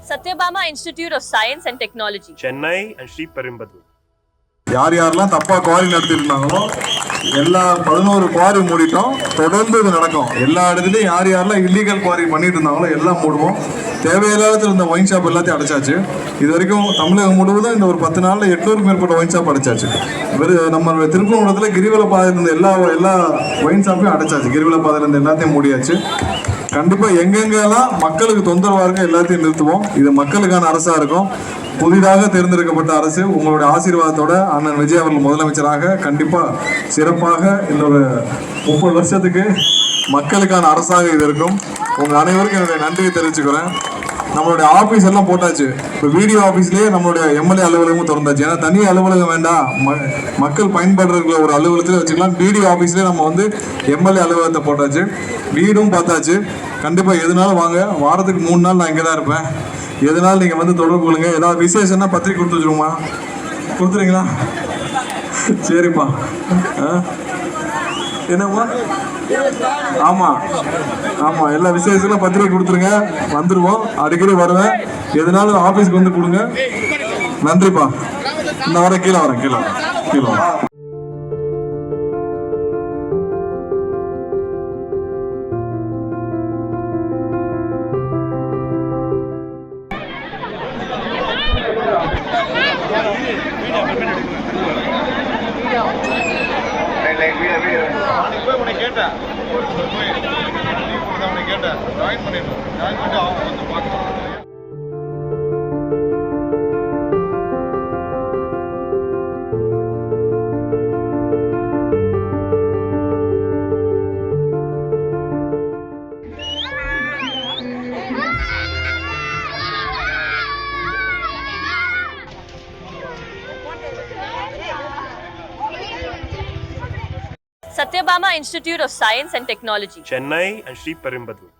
Satyabama Institute of Science and Technology, Chennai and Sri Perumbudur. யார் யாரெல்லாம் தப்பா quarry நடத்திருந்தாங்களோ எல்லா 11 குவாரி மூடிட்டோம். தொடர்ந்து இது நடக்கும். எல்லா இடத்துலையும் யார் யாரெல்லாம் இல்லீகல் குவாரி பண்ணிட்டு இருந்தாங்களோ எல்லாம் மூடுவோம். தேவையில்லாத இருந்த ஒயின் ஷாப் எல்லாத்தையும் அடைச்சாச்சு. இது வரைக்கும் தமிழகம் முழுவதும் இந்த ஒரு 10 நாளில் 800க்கும் மேற்பட்ட ஒயின் ஷாப் அடைச்சாச்சு. நம்ம திருப்பூரத்தில் கிரிவல பாதையில் இருந்த எல்லா ஒயின் ஷாப்பையும் அடைச்சாச்சு. கிரிவல பாதையில் இருந்த எல்லாத்தையும் மூடியாச்சு. கண்டிப்பாக எங்கெங்கெல்லாம் மக்களுக்கு தொந்தரவாக இருக்க எல்லாத்தையும் நிறுத்துவோம். இது மக்களுக்கான அரசாக இருக்கும். புதிதாக தேர்ந்தெடுக்கப்பட்ட அரசு உங்களுடைய ஆசீர்வாதத்தோட அண்ணன் விஜய் அவர்கள் முதலமைச்சராக கண்டிப்பாக சிறப்பாக இந்த ஒரு 30 வருஷத்துக்கு மக்களுக்கான அரசாக இது இருக்கும். உங்கள் அனைவருக்கும் என்னுடைய நன்றியை தெரிவிச்சுக்கிறேன். நம்மளுடைய ஆஃபீஸ் எல்லாம் போட்டாச்சு. இப்போ வீடியோ ஆஃபீஸ்லேயே நம்மளுடைய எம்எல்ஏ அலுவலகமும் திறந்தாச்சு. ஏன்னா தனி அலுவலகம் வேண்டாம், மக்கள் பயன்படுற ஒரு அலுவலகத்தில் வச்சுக்கலாம். வீடியோ ஆஃபீஸ்லேயே நம்ம எம்எல்ஏ அலுவலகத்தை போட்டாச்சு. வீடும் பார்த்தாச்சு. கண்டிப்பாக எதுனாலும் வாங்க. வாரத்துக்கு 3 நாள் நான் இங்கே தான் இருப்பேன். எதனால நீங்கள் தொடர்பு கொள்ளுங்க. ஏதாவது விசேஷம்னா பத்திரிக்கை கொடுத்து வச்சுருவோமா? கொடுத்துறீங்களா? சரிப்பா. என்னம்மா? ஆமாம் ஆமாம், எல்லா விசேஷங்களும் பத்திரிக்கை கொடுத்துருங்க. வந்துடுவோம். அடிக்கடி வருவேன். எதனாலும் ஆஃபீஸ்க்கு வந்து கொடுங்க. நன்றிப்பா. இந்த வர கீழே வரேன். Satyabama Institute of Science and Technology, Chennai and Sri Perumbudur.